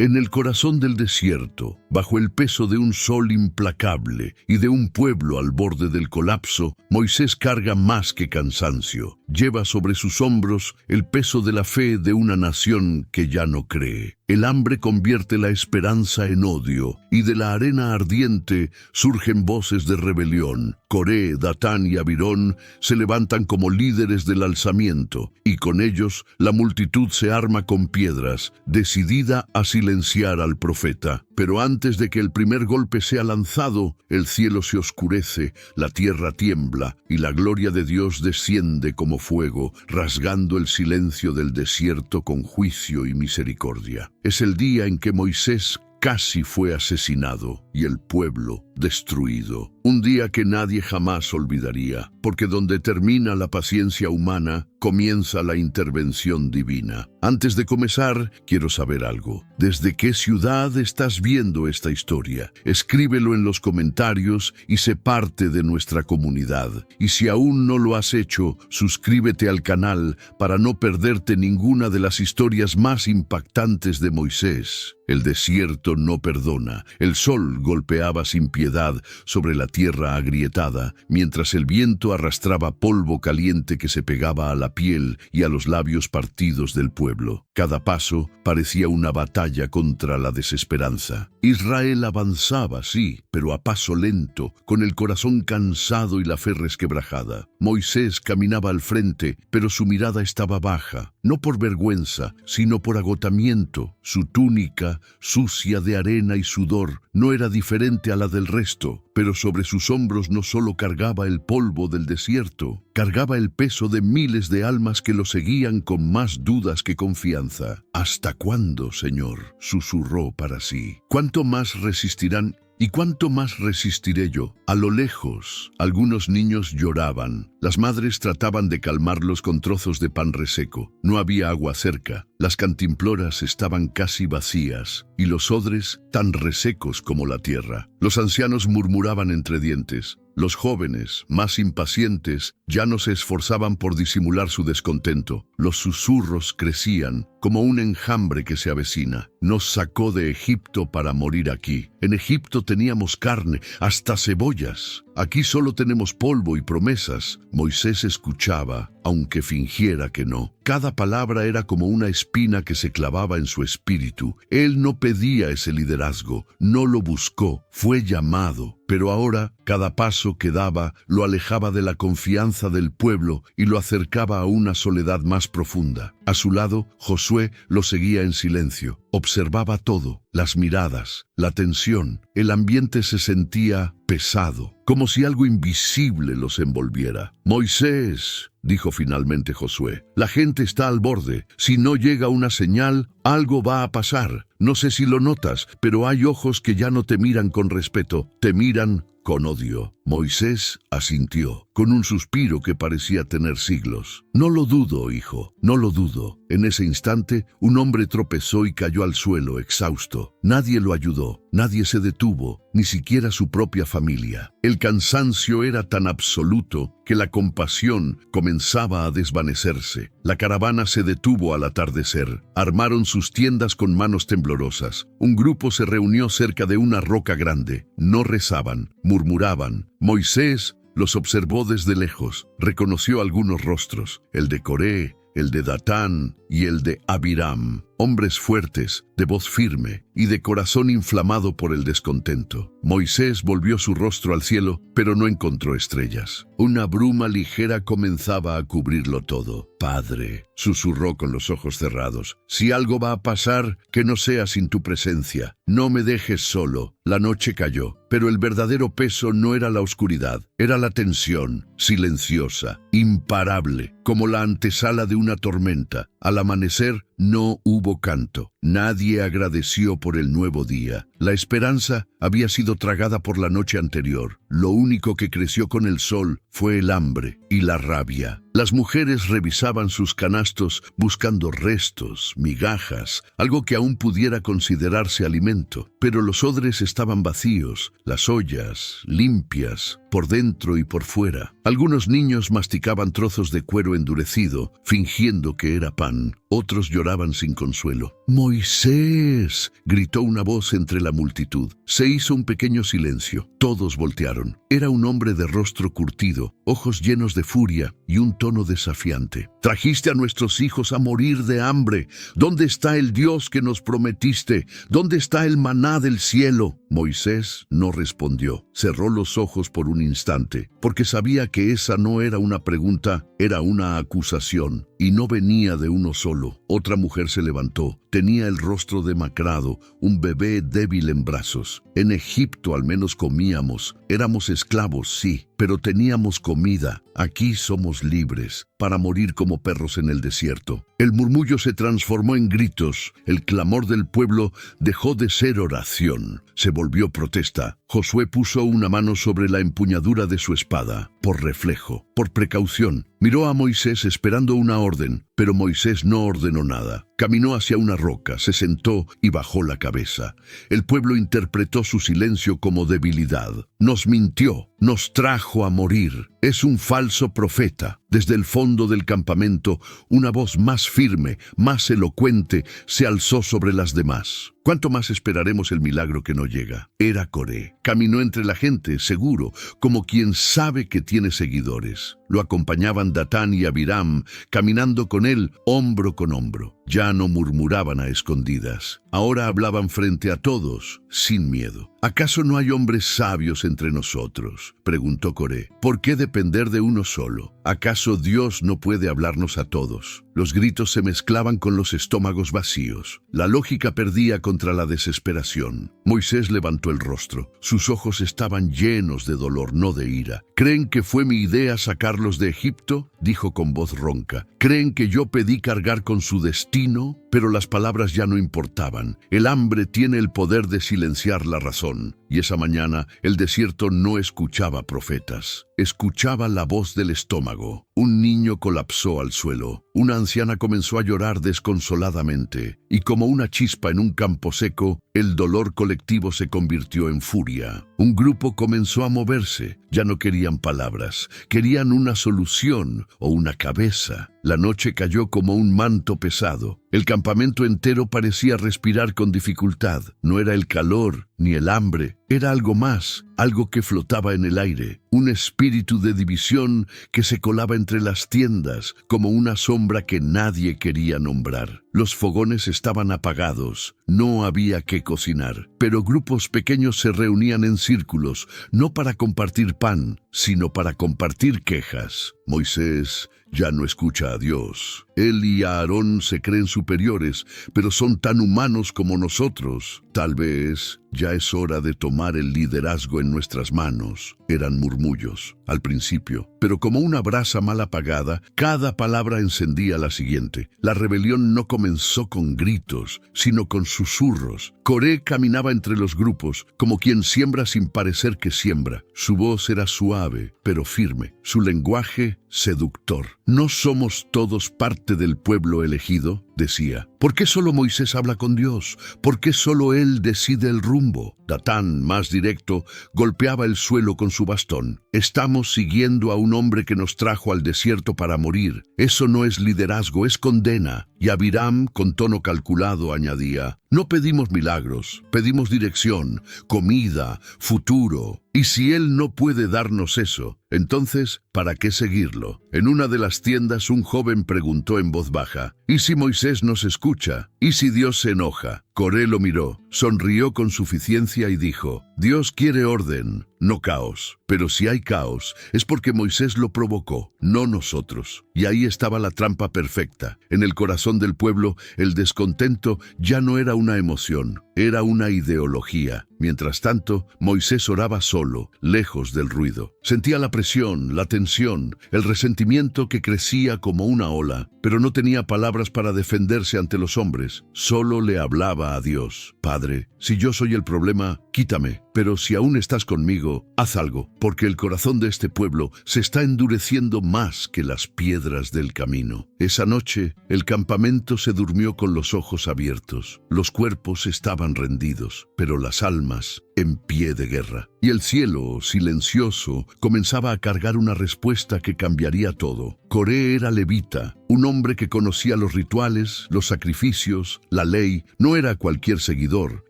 En el corazón del desierto, bajo el peso de un sol implacable y de un pueblo al borde del colapso, Moisés carga más que cansancio. Lleva sobre sus hombros el peso de la fe de una nación que ya no cree. El hambre convierte la esperanza en odio, y de la arena ardiente surgen voces de rebelión. Coré, Datán y Abirón se levantan como líderes del alzamiento, y con ellos la multitud se arma con piedras, decidida a silenciar al profeta. Pero antes de que el primer golpe sea lanzado, el cielo se oscurece, la tierra tiembla, y la gloria de Dios desciende como fuego, rasgando el silencio del desierto con juicio y misericordia. Es el día en que Moisés casi fue asesinado y el pueblo destruido. Un día que nadie jamás olvidaría, porque donde termina la paciencia humana, comienza la intervención divina. Antes de comenzar, quiero saber algo. ¿Desde qué ciudad estás viendo esta historia? Escríbelo en los comentarios y sé parte de nuestra comunidad. Y si aún no lo has hecho, suscríbete al canal para no perderte ninguna de las historias más impactantes de Moisés. El desierto no perdona. El sol golpeaba sin piedad sobre la tierra agrietada, mientras el viento arrastraba polvo caliente que se pegaba a la piel y a los labios partidos del pueblo. Cada paso parecía una batalla contra la desesperanza. Israel avanzaba, sí, pero a paso lento, con el corazón cansado y la fe resquebrajada. Moisés caminaba al frente, pero su mirada estaba baja, no por vergüenza, sino por agotamiento. Su túnica, sucia de arena y sudor, no era diferente a la del resto, pero sobre sus hombros no solo cargaba el polvo del desierto, cargaba el peso de miles de almas que lo seguían con más dudas que confianza. ¿Hasta cuándo, Señor?, susurró para sí. ¿Cuánto más resistirán? ¿Y cuánto más resistiré yo? A lo lejos, algunos niños lloraban. Las madres trataban de calmarlos con trozos de pan reseco. No había agua cerca. Las cantimploras estaban casi vacías, y los odres tan resecos como la tierra. Los ancianos murmuraban entre dientes. Los jóvenes, más impacientes, ya no se esforzaban por disimular su descontento. Los susurros crecían, como un enjambre que se avecina. Nos sacó de Egipto para morir aquí. En Egipto teníamos carne, hasta cebollas. Aquí solo tenemos polvo y promesas. Moisés escuchaba, aunque fingiera que no. Cada palabra era como una espina que se clavaba en su espíritu. Él no pedía ese liderazgo, no lo buscó, fue llamado. Pero ahora, cada paso que daba lo alejaba de la confianza del pueblo y lo acercaba a una soledad más profunda. A su lado, Josué lo seguía en silencio. Observaba todo, las miradas, la tensión. El ambiente se sentía pesado, como si algo invisible los envolviera. «Moisés», dijo finalmente Josué, «la gente está al borde. Si no llega una señal, algo va a pasar. No sé si lo notas, pero hay ojos que ya no te miran con respeto, te miran con odio». Moisés asintió, con un suspiro que parecía tener siglos. «No lo dudo, hijo, no lo dudo». En ese instante, un hombre tropezó y cayó al suelo, exhausto. Nadie lo ayudó, nadie se detuvo, ni siquiera su propia familia. El cansancio era tan absoluto que la compasión comenzaba a desvanecerse. La caravana se detuvo al atardecer. Armaron sus tiendas con manos temblorosas. Un grupo se reunió cerca de una roca grande. No rezaban, murmuraban. Moisés los observó desde lejos. Reconoció algunos rostros, el de Coré, el de Datán y el de Abiram. Hombres fuertes, de voz firme y de corazón inflamado por el descontento. Moisés volvió su rostro al cielo, pero no encontró estrellas. Una bruma ligera comenzaba a cubrirlo todo. «Padre», susurró con los ojos cerrados, «si algo va a pasar, que no sea sin tu presencia. No me dejes solo». La noche cayó, pero el verdadero peso no era la oscuridad, era la tensión, silenciosa, imparable, como la antesala de una tormenta. Al amanecer no hubo canto. Nadie agradeció por el nuevo día. La esperanza había sido tragada por la noche anterior. Lo único que creció con el sol fue el hambre y la rabia. Las mujeres revisaban sus canastos buscando restos, migajas, algo que aún pudiera considerarse alimento. Pero los odres estaban vacíos, las ollas limpias, por dentro y por fuera. Algunos niños masticaban trozos de cuero endurecido, fingiendo que era pan. Otros lloraban sin consuelo. ¡Moisés!, gritó una voz entre la multitud. Se hizo un pequeño silencio. Todos voltearon. Era un hombre de rostro curtido, ojos llenos de furia y un tono desafiante. «Trajiste a nuestros hijos a morir de hambre. ¿Dónde está el Dios que nos prometiste? ¿Dónde está el maná del cielo?» Moisés no respondió. Cerró los ojos por un instante, porque sabía que esa no era una pregunta, era una acusación, y no venía de uno solo. Otra mujer se levantó. Tenía el rostro demacrado, un bebé débil en brazos. En Egipto al menos comíamos. Éramos esclavos, sí, pero teníamos comida. Aquí somos libres, para morir como perros en el desierto. El murmullo se transformó en gritos. El clamor del pueblo dejó de ser oración. Se volvió protesta. Josué puso una mano sobre la empuñadura de su espada, por reflejo, por precaución. Miró a Moisés esperando una orden, pero Moisés no ordenó nada. Caminó hacia una roca, se sentó y bajó la cabeza. El pueblo interpretó su silencio como debilidad. Nos mintió, nos trajo a morir. Es un falso profeta. Desde el fondo del campamento, una voz más firme, más elocuente, se alzó sobre las demás. ¿Cuánto más esperaremos el milagro que no llega? Era Coré. Caminó entre la gente, seguro, como quien sabe que tiene seguidores. Lo acompañaban Datán y Abiram, caminando con él hombro con hombro. Ya no murmuraban a escondidas. Ahora hablaban frente a todos, sin miedo. ¿Acaso no hay hombres sabios entre nosotros?, preguntó Coré. ¿Por qué depender de uno solo? ¿Acaso Dios no puede hablarnos a todos? Los gritos se mezclaban con los estómagos vacíos. La lógica perdía contra la desesperación. Moisés levantó el rostro. Sus ojos estaban llenos de dolor, no de ira. ¿Creen que fue mi idea sacarlos de Egipto?, dijo con voz ronca. ¿Creen que yo pedí cargar con su destino? Pero las palabras ya no importaban. El hambre tiene el poder de silenciar la razón. Y esa mañana el desierto no escuchaba profetas. Escuchaba la voz del estómago. Un niño colapsó al suelo. Una anciana comenzó a llorar desconsoladamente. Y como una chispa en un campo seco, el dolor colectivo se convirtió en furia. Un grupo comenzó a moverse. Ya no querían palabras. Querían una solución o una cabeza. La noche cayó como un manto pesado. El campamento entero parecía respirar con dificultad. No era el calor ni el hambre, era algo más, algo que flotaba en el aire, un espíritu de división que se colaba entre las tiendas como una sombra que nadie quería nombrar. Los fogones estaban apagados, no había que cocinar, pero grupos pequeños se reunían en círculos, no para compartir pan, sino para compartir quejas. Moisés ya no escucha a Dios. Él y Aarón se creen superiores, pero son tan humanos como nosotros. Tal vez ya es hora de tomar el liderazgo en nuestras manos. Eran murmullos al principio, pero como una brasa mal apagada, cada palabra encendía la siguiente. La rebelión no comenzó con gritos, sino con susurros. Coré caminaba entre los grupos, como quien siembra sin parecer que siembra. Su voz era suave, pero firme. Su lenguaje, seductor. ¿No somos todos parte del pueblo elegido?, decía. ¿Por qué solo Moisés habla con Dios? ¿Por qué solo él decide el rumbo? Datán, más directo, golpeaba el suelo con su bastón. Estamos siguiendo a un hombre que nos trajo al desierto para morir. Eso no es liderazgo, es condena. Y Abiram, con tono calculado, añadía: no pedimos milagros, pedimos dirección, comida, futuro. Y si él no puede darnos eso, entonces, ¿para qué seguirlo? En una de las tiendas un joven preguntó en voz baja: ¿y si Moisés nos escucha? ¿Y si Dios se enoja? Coré lo miró, sonrió con suficiencia y dijo: Dios quiere orden, no caos. Pero si hay caos, es porque Moisés lo provocó, no nosotros. Y ahí estaba la trampa perfecta. En el corazón del pueblo, el descontento ya no era una emoción, era una ideología. Mientras tanto, Moisés oraba solo, lejos del ruido. Sentía la presión, la tensión, el resentimiento que crecía como una ola, pero no tenía palabras para defenderse ante los hombres. Solo le hablaba a Dios: Padre, si yo soy el problema, quítame. pero si aún estás conmigo, haz algo, porque el corazón de este pueblo se está endureciendo más que las piedras del camino. Esa noche, el campamento se durmió con los ojos abiertos. Los cuerpos estaban rendidos, pero las almas en pie de guerra. Y el cielo, silencioso, comenzaba a cargar una respuesta que cambiaría todo. Coré era levita, un hombre que conocía los rituales, los sacrificios, la ley. No era cualquier seguidor,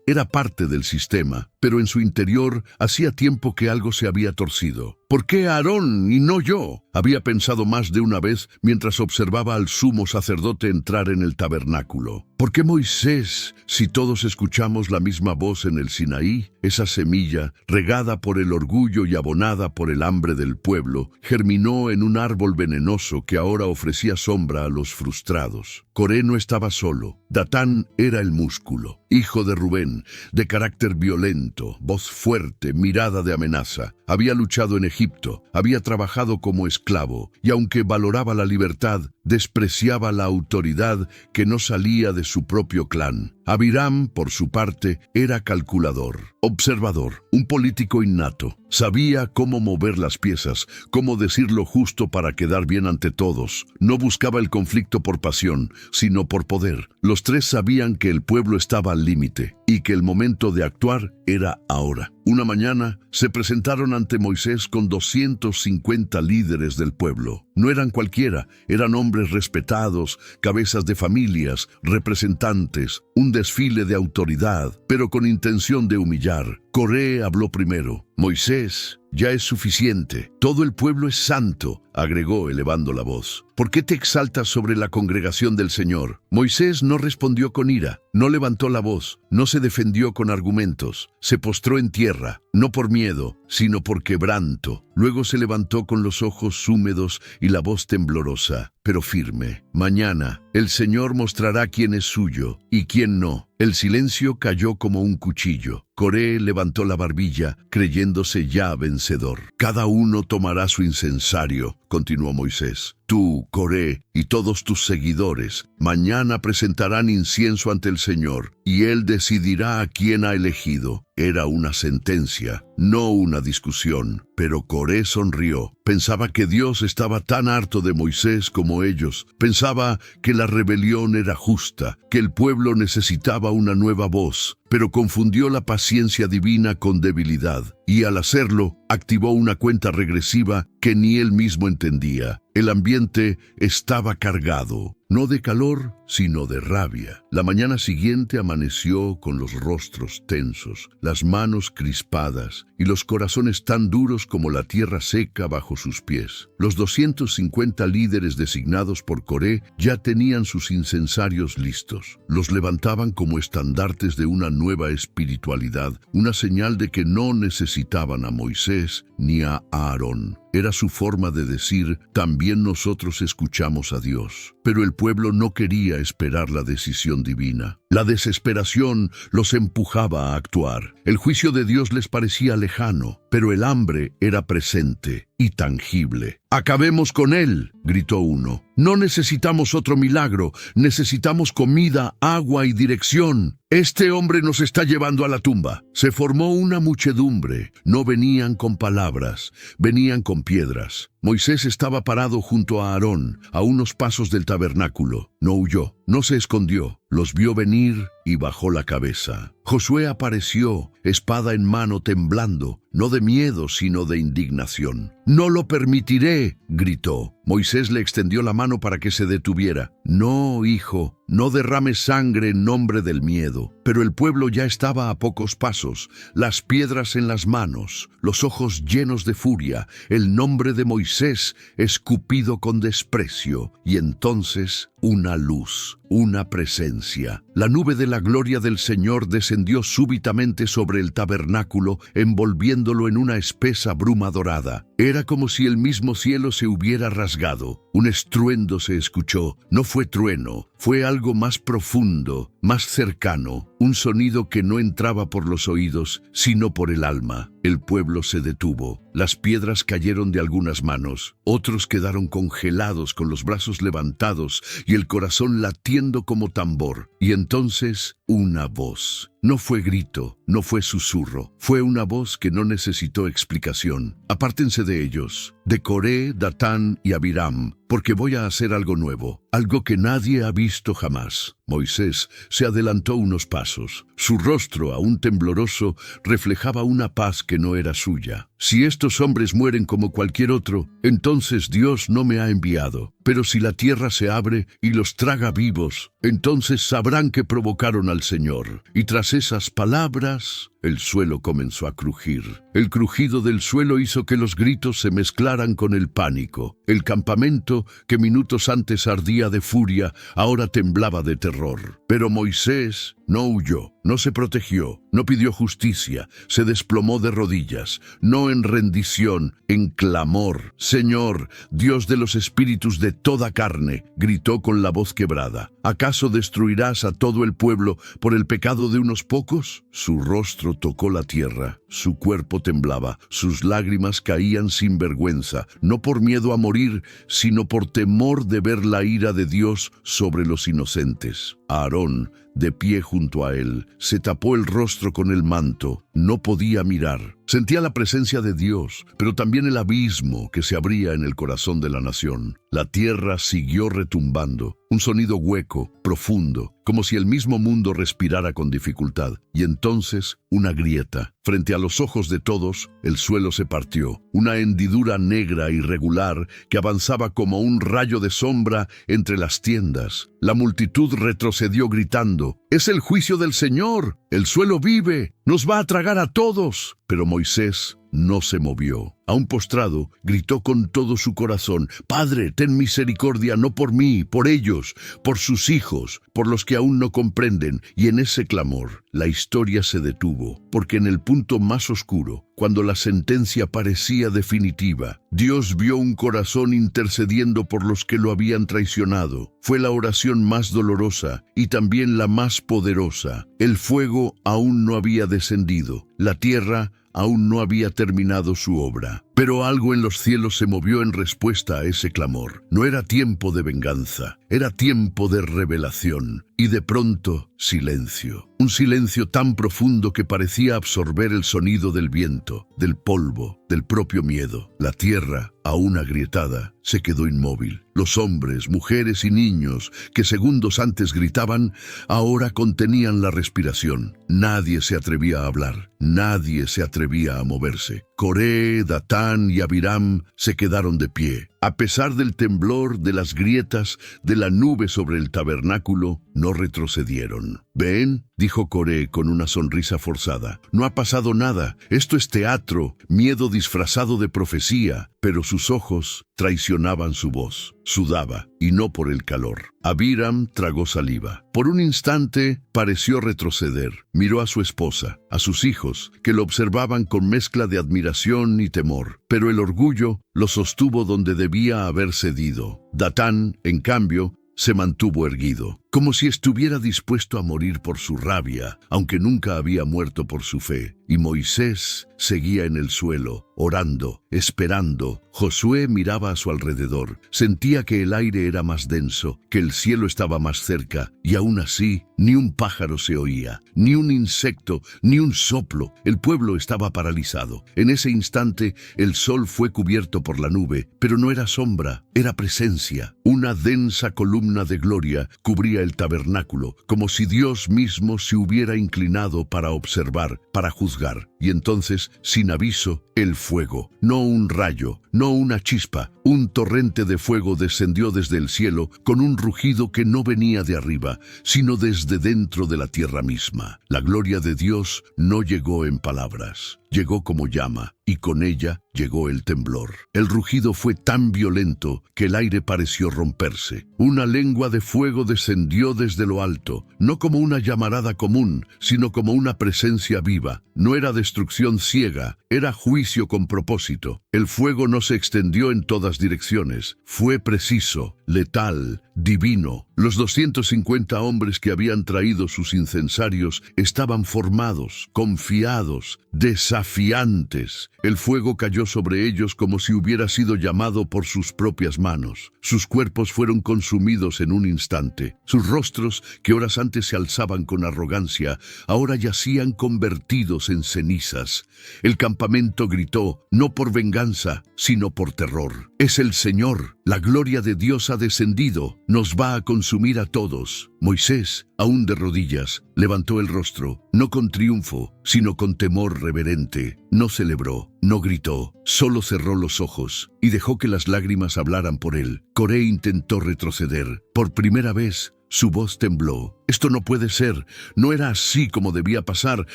era parte del sistema, pero en su interior hacía tiempo que algo se había torcido. ¿Por qué Aarón y no yo?, había pensado más de una vez mientras observaba al sumo sacerdote entrar en el tabernáculo. ¿Por qué Moisés, si todos escuchamos la misma voz en el Sinaí? Esa semilla, regada por el orgullo y abonada por el hambre del pueblo, germinó en un árbol venenoso que ahora ofrecía sombra a los frustrados. Coré no estaba solo. Datán era el músculo, hijo de Rubén, de carácter violento, voz fuerte, mirada de amenaza. Había luchado en Egipto, había trabajado como esclavo, y aunque valoraba la libertad, despreciaba la autoridad que no salía de su propio clan. Abiram, por su parte, era calculador, observador, un político innato. Sabía cómo mover las piezas, cómo decir lo justo para quedar bien ante todos. No buscaba el conflicto por pasión, sino por poder. Los tres sabían que el pueblo estaba al límite y que el momento de actuar era ahora. Una mañana se presentaron ante Moisés con 250 líderes del pueblo. No eran cualquiera, eran hombres respetados, cabezas de familias, representantes, un desfile de autoridad, pero con intención de humillar. Coré habló primero. Moisés, ya es suficiente. Todo el pueblo es santo, agregó elevando la voz. ¿Por qué te exaltas sobre la congregación del Señor? Moisés no respondió con ira, no levantó la voz, no se defendió con argumentos. Se postró en tierra, no por miedo, sino por quebranto. Luego se levantó con los ojos húmedos y la voz temblorosa, pero firme. Mañana, el Señor mostrará quién es suyo y quién no. El silencio cayó como un cuchillo. Coré levantó la barbilla, creyéndose ya vencedor. Cada uno tomará su incensario, continuó Moisés. Tú, Coré, y todos tus seguidores, mañana presentarán incienso ante el Señor, y Él decidirá a quién ha elegido. Era una sentencia, no una discusión. Pero Coré sonrió. Pensaba que Dios estaba tan harto de Moisés como ellos. Pensaba que la rebelión era justa, que el pueblo necesitaba una nueva voz. Pero confundió la paciencia divina con debilidad, y al hacerlo, activó una cuenta regresiva que ni él mismo entendía. El ambiente estaba cargado, no de calor, sino de rabia. La mañana siguiente amaneció con los rostros tensos, las manos crispadas y los corazones tan duros como la tierra seca bajo sus pies. Los 250 líderes designados por Coré ya tenían sus incensarios listos. Los levantaban como estandartes de una nueva espiritualidad, una señal de que no necesitaban a Moisés ni a Aarón. Era su forma de decir, también nosotros escuchamos a Dios. Pero el pueblo no quería esperar la decisión divina. La desesperación los empujaba a actuar. El juicio de Dios les parecía lejano, pero el hambre era presente y tangible. «¡Acabemos con él!», gritó uno. «No necesitamos otro milagro, necesitamos comida, agua y dirección. Este hombre nos está llevando a la tumba». Se formó una muchedumbre. No venían con palabras, venían con piedras. Moisés estaba parado junto a Aarón, a unos pasos del tabernáculo. No huyó, no se escondió. Los vio venir y bajó la cabeza. Josué apareció, espada en mano, temblando, no de miedo, sino de indignación. «¡No lo permitiré!», gritó. Moisés le extendió la mano para que se detuviera. «No, hijo, no derrames sangre en nombre del miedo». Pero el pueblo ya estaba a pocos pasos, las piedras en las manos, los ojos llenos de furia, el nombre de Moisés escupido con desprecio, y entonces una luz, una presencia. La nube de la gloria del Señor descendió súbitamente sobre el tabernáculo, envolviéndolo en una espesa bruma dorada. Era como si el mismo cielo se hubiera rasgado. Un estruendo se escuchó. No fue trueno, Fue algo más profundo, más cercano, un sonido que no entraba por los oídos, sino por el alma. El pueblo se detuvo. Las piedras cayeron de algunas manos. Otros quedaron congelados con los brazos levantados y el corazón latiendo como tambor. Y entonces, una voz. No fue grito, no fue susurro. Fue una voz que no necesitó explicación. Apártense de ellos, de Coré, Datán y Abiram, porque voy a hacer algo nuevo, algo que nadie ha visto jamás. Moisés se adelantó unos pasos. Su rostro, aún tembloroso, reflejaba una paz que no era suya. Si estos hombres mueren como cualquier otro, entonces Dios no me ha enviado. Pero si la tierra se abre y los traga vivos, entonces sabrán que provocaron al Señor. Y tras esas palabras, el suelo comenzó a crujir. El crujido del suelo hizo que los gritos se mezclaran con el pánico. El campamento, que minutos antes ardía de furia, ahora temblaba de terror. Pero Moisés no huyó, no se protegió, no pidió justicia, se desplomó de rodillas, no en rendición, en clamor. Señor, Dios de los espíritus de toda carne, gritó con la voz quebrada. ¿Acaso destruirás a todo el pueblo por el pecado de unos pocos? Su rostro tocó la tierra, su cuerpo temblaba, sus lágrimas caían sin vergüenza, no por miedo a morir, sino por temor de ver la ira de Dios sobre los inocentes. Aarón, de pie junto a él, se tapó el rostro con el manto. No podía mirar. Sentía la presencia de Dios, pero también el abismo que se abría en el corazón de la nación. La tierra siguió retumbando, un sonido hueco, profundo, como si el mismo mundo respirara con dificultad. Y entonces, una grieta. Frente a los ojos de todos, el suelo se partió. Una hendidura negra irregular que avanzaba como un rayo de sombra entre las tiendas. La multitud retrocedió gritando: «¡Es el juicio del Señor! ¡El suelo vive! ¡Nos va a tragar a todos!». Pero Moisés no se movió. Aún postrado, gritó con todo su corazón: «Padre, ten misericordia, no por mí, por ellos, por sus hijos, por los que aún no comprenden». Y en ese clamor, la historia se detuvo, porque en el punto más oscuro, cuando la sentencia parecía definitiva, Dios vio un corazón intercediendo por los que lo habían traicionado. Fue la oración más dolorosa y también la más poderosa. El fuego aún no había descendido. La tierra aún no había terminado su obra. Pero algo en los cielos se movió en respuesta a ese clamor. No era tiempo de venganza, era tiempo de revelación. Y de pronto, silencio. Un silencio tan profundo que parecía absorber el sonido del viento, del polvo, del propio miedo. La tierra, aún agrietada, se quedó inmóvil. Los hombres, mujeres y niños que segundos antes gritaban, ahora contenían la respiración. Nadie se atrevía a hablar, nadie se atrevía a moverse. Coré, Datán y Abiram se quedaron de pie. A pesar del temblor, de las grietas, de la nube sobre el tabernáculo, no retrocedieron. «¿Ven?», dijo Coré con una sonrisa forzada. «No ha pasado nada. Esto es teatro, miedo disfrazado de profecía». Pero sus ojos traicionaban su voz. Sudaba, y no por el calor. Abiram tragó saliva. Por un instante pareció retroceder. Miró a su esposa, a sus hijos, que lo observaban con mezcla de admiración y temor. Pero el orgullo lo sostuvo donde debía haber cedido. Datán, en cambio, se mantuvo erguido, como si estuviera dispuesto a morir por su rabia, aunque nunca había muerto por su fe. Y Moisés seguía en el suelo, orando, esperando. Josué miraba a su alrededor. Sentía que el aire era más denso, que el cielo estaba más cerca, y aún así, ni un pájaro se oía, ni un insecto, ni un soplo. El pueblo estaba paralizado. En ese instante, el sol fue cubierto por la nube, pero no era sombra, era presencia. Una densa columna de gloria cubría el tabernáculo, como si Dios mismo se hubiera inclinado para observar, para juzgar. Y entonces, sin aviso, el fuego, no un rayo, no una chispa, un torrente de fuego descendió desde el cielo con un rugido que no venía de arriba, sino desde dentro de la tierra misma. La gloria de Dios no llegó en palabras, llegó como llama, y con ella llegó el temblor. El rugido fue tan violento que el aire pareció romperse. Una lengua de fuego descendió desde lo alto, no como una llamarada común, sino como una presencia viva. No era destrucción ciega, era juicio con propósito. El fuego no se extendió en todas direcciones, fue preciso, letal, divino. Los 250 hombres que habían traído sus incensarios estaban formados, confiados, desafiantes. El fuego cayó sobre ellos como si hubiera sido llamado por sus propias manos. Sus cuerpos fueron consumidos en un instante. Sus rostros, que horas antes se alzaban con arrogancia, ahora yacían convertidos en cenizas. El campamento gritó, no por venganza, sino por terror. Es el Señor, la gloria de Dios ha descendido, nos va a consumir a todos. Moisés, aún de rodillas, levantó el rostro, no con triunfo, sino con temor reverente. No celebró, no gritó, solo cerró los ojos y dejó que las lágrimas hablaran por él. Coré intentó retroceder. Por primera vez, su voz tembló. Esto no puede ser, no era así como debía pasar.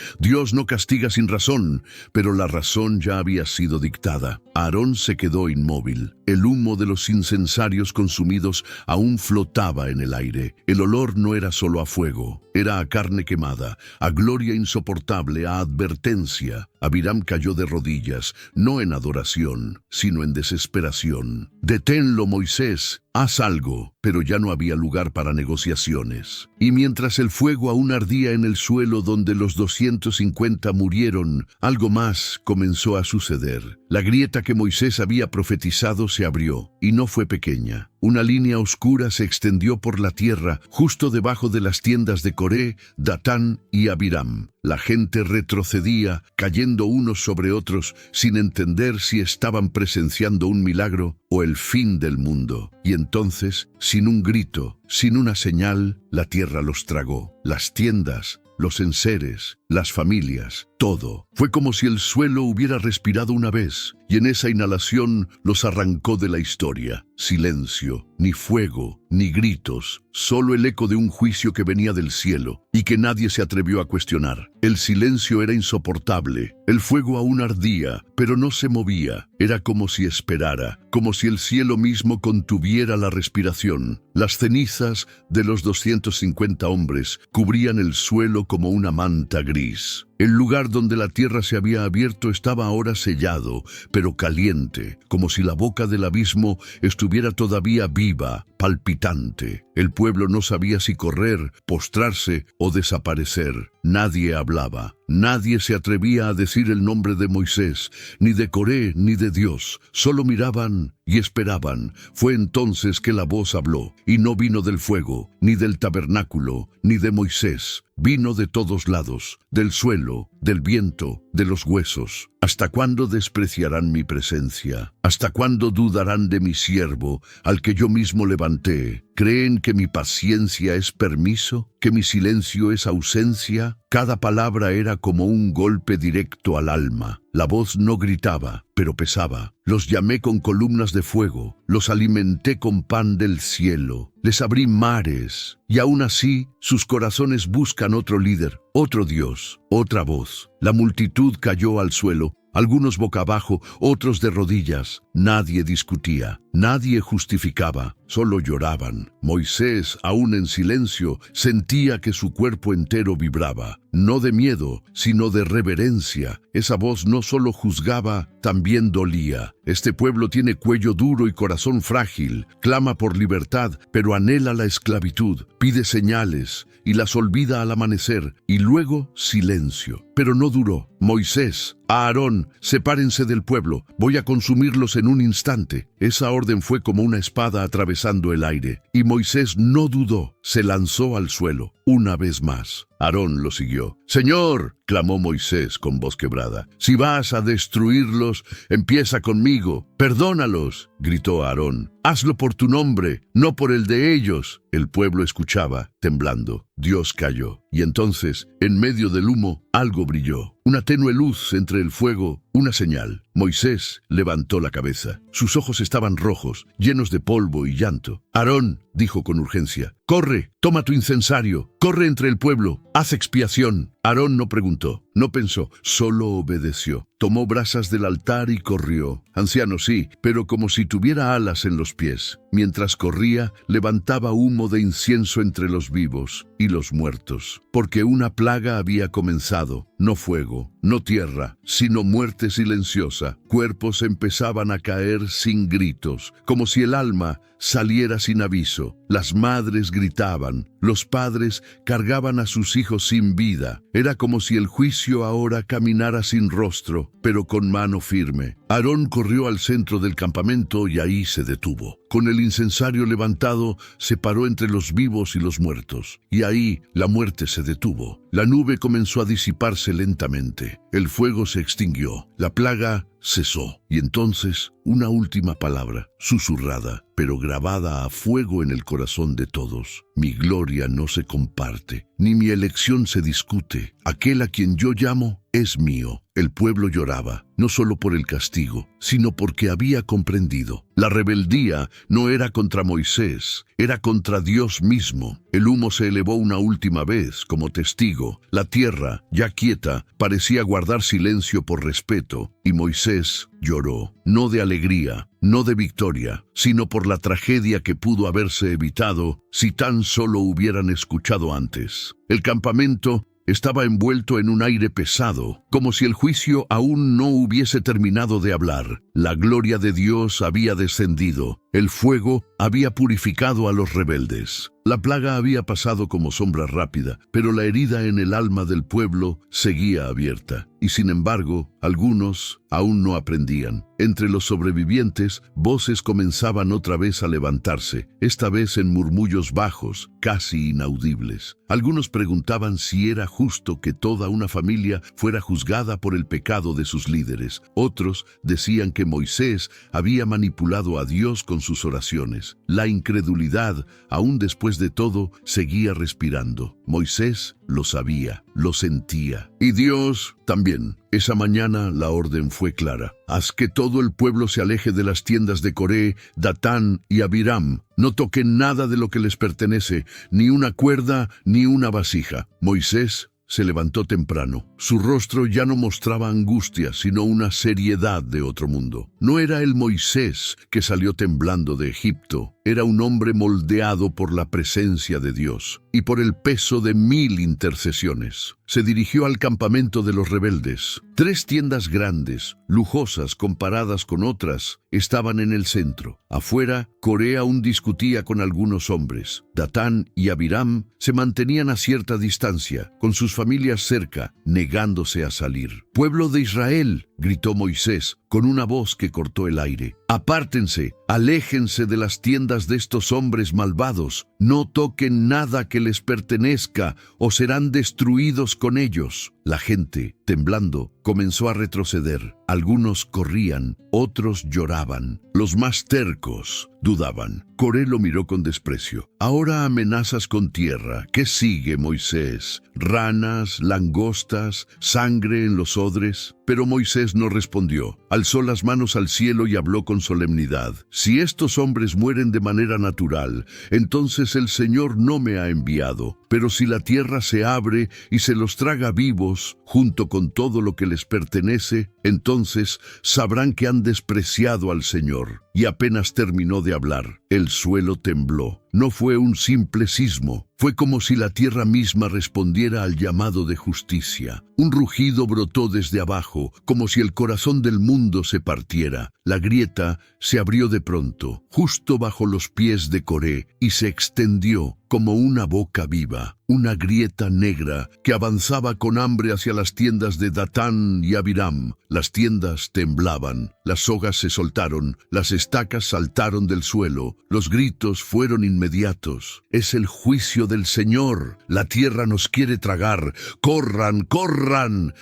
Dios no castiga sin razón, pero la razón ya había sido dictada. Aarón se quedó inmóvil. El humo de los incensarios consumidos aún flotaba en el aire. El olor no era solo a fuego, era a carne quemada, a gloria insoportable, a advertencia. Abiram cayó de rodillas, no en adoración, sino en desesperación. «Deténlo, Moisés, haz algo». Pero ya no había lugar para negociaciones. Y mientras el fuego aún ardía en el suelo donde los 250 murieron, algo más comenzó a suceder. La grieta que Moisés había profetizado se abrió, y no fue pequeña. Una línea oscura se extendió por la tierra, justo debajo de las tiendas de Coré, Datán y Abiram. La gente retrocedía, cayendo unos sobre otros, sin entender si estaban presenciando un milagro o el fin del mundo. Y entonces, sin un grito, sin una señal, la tierra los tragó. Las tiendas, los enseres, las familias, todo. Fue como si el suelo hubiera respirado una vez, y en esa inhalación los arrancó de la historia. Silencio, ni fuego, ni gritos, solo el eco de un juicio que venía del cielo, y que nadie se atrevió a cuestionar. El silencio era insoportable, el fuego aún ardía, pero no se movía. Era como si esperara, como si el cielo mismo contuviera la respiración. Las cenizas de los 250 hombres cubrían el suelo como una manta gris. El lugar donde la tierra se había abierto estaba ahora sellado, pero caliente, como si la boca del abismo estuviera todavía viva, palpitante. El pueblo no sabía si correr, postrarse o desaparecer. Nadie hablaba. Nadie se atrevía a decir el nombre de Moisés, ni de Coré, ni de Dios. Solo miraban y esperaban. Fue entonces que la voz habló, y no vino del fuego, ni del tabernáculo, ni de Moisés. Vino de todos lados, del suelo, del viento, de los huesos. ¿Hasta cuándo despreciarán mi presencia? ¿Hasta cuándo dudarán de mi siervo, al que yo mismo levanté? ¿Creen que mi paciencia es permiso? ¿Que mi silencio es ausencia? Cada palabra era como un golpe directo al alma. La voz no gritaba, pero pesaba. Los llamé con columnas de fuego, los alimenté con pan del cielo, les abrí mares, y aún así sus corazones buscan otro líder, otro Dios, otra voz. La multitud cayó al suelo, algunos boca abajo, otros de rodillas. Nadie discutía, nadie justificaba, solo lloraban. Moisés, aún en silencio, sentía que su cuerpo entero vibraba, no de miedo, sino de reverencia. Esa voz no solo juzgaba, también dolía. Este pueblo tiene cuello duro y corazón frágil, clama por libertad, pero anhela la esclavitud, pide señales y las olvida al amanecer, y luego silencio. Pero no duró. Moisés, Aarón, sepárense del pueblo, voy a consumirlos en un instante. Esa orden fue como una espada atravesando el aire, y Moisés no dudó, se lanzó al suelo, una vez más. Aarón lo siguió. «Señor», clamó Moisés con voz quebrada, «si vas a destruirlos, empieza conmigo. Perdónalos», gritó Aarón. «Hazlo por tu nombre, no por el de ellos». El pueblo escuchaba, temblando. Dios calló. Y entonces, en medio del humo, algo brilló. Una tenue luz entre el fuego, una señal. Moisés levantó la cabeza. Sus ojos estaban rojos, llenos de polvo y llanto. «Aarón», dijo con urgencia, «corre, toma tu incensario, corre entre el pueblo, haz expiación». Aarón no preguntó, no pensó, solo obedeció. Tomó brasas del altar y corrió. Anciano sí, pero como si tuviera alas en los pies. Mientras corría, levantaba humo de incienso entre los vivos y los muertos, porque una plaga había comenzado, no fuego, no tierra, sino muerte silenciosa. Cuerpos empezaban a caer sin gritos, como si el alma saliera sin aviso. Las madres gritaban, los padres cargaban a sus hijos sin vida. Era como si el juicio ahora caminara sin rostro, pero con mano firme. Aarón corrió al centro del campamento y ahí se detuvo. Con el incensario levantado, se paró entre los vivos y los muertos. Y ahí la muerte se detuvo. La nube comenzó a disiparse lentamente. El fuego se extinguió. La plaga cesó. Y entonces, una última palabra, susurrada, pero grabada a fuego en el corazón de todos. Mi gloria no se comparte, ni mi elección se discute. Aquel a quien yo llamo es mío. El pueblo lloraba, no solo por el castigo, sino porque había comprendido. La rebeldía no era contra Moisés, era contra Dios mismo. El humo se elevó una última vez como testigo. La tierra, ya quieta, parecía guardar silencio por respeto, y Moisés lloró, no de alegría, no de victoria, sino por la tragedia que pudo haberse evitado si tan solo hubieran escuchado antes. El campamento estaba envuelto en un aire pesado, como si el juicio aún no hubiese terminado de hablar. La gloria de Dios había descendido. El fuego había purificado a los rebeldes. La plaga había pasado como sombra rápida, pero la herida en el alma del pueblo seguía abierta. Y sin embargo, algunos aún no aprendían. Entre los sobrevivientes, voces comenzaban otra vez a levantarse, esta vez en murmullos bajos, casi inaudibles. Algunos preguntaban si era justo que toda una familia fuera juzgada por el pecado de sus líderes. Otros decían que Moisés había manipulado a Dios con sus oraciones. La incredulidad, aún después de todo, seguía respirando. Moisés lo sabía, lo sentía. Y Dios también. Esa mañana la orden fue clara. Haz que todo el pueblo se aleje de las tiendas de Coré, Datán y Abiram. No toquen nada de lo que les pertenece, ni una cuerda, ni una vasija. Moisés se levantó temprano. Su rostro ya no mostraba angustia, sino una seriedad de otro mundo. No era el Moisés que salió temblando de Egipto. Era un hombre moldeado por la presencia de Dios y por el peso de 1000 intercesiones. Se dirigió al campamento de los rebeldes. 3 tiendas grandes, lujosas comparadas con otras, estaban en el centro. Afuera, Coré aún discutía con algunos hombres. Datán y Abiram se mantenían a cierta distancia, con sus familias cerca, negándose a salir. «Pueblo de Israel», gritó Moisés, con una voz que cortó el aire. «Apártense, aléjense de las tiendas de estos hombres malvados. No toquen nada que les pertenezca o serán destruidos con ellos». La gente, temblando, comenzó a retroceder. Algunos corrían, otros lloraban. Los más tercos dudaban. Coré lo miró con desprecio. «Ahora amenazas con tierra. ¿Qué sigue, Moisés? ¿Ranas, langostas, sangre en los odres?» Pero Moisés no respondió. Alzó las manos al cielo y habló con solemnidad. «Si estos hombres mueren de manera natural, entonces el Señor no me ha enviado. Pero si la tierra se abre y se los traga vivos, junto con todo lo que les pertenece, entonces sabrán que han despreciado al Señor». Y apenas terminó de hablar, el suelo tembló. No fue un simple sismo, fue como si la tierra misma respondiera al llamado de justicia. Un rugido brotó desde abajo, como si el corazón del mundo se partiera. La grieta se abrió de pronto, justo bajo los pies de Coré, y se extendió como una boca viva, una grieta negra que avanzaba con hambre hacia las tiendas de Datán y Abiram. Las tiendas temblaban, las sogas se soltaron, las estacas saltaron del suelo, los gritos fueron inmediatos. «Es el juicio del Señor, la tierra nos quiere tragar, corran, corran».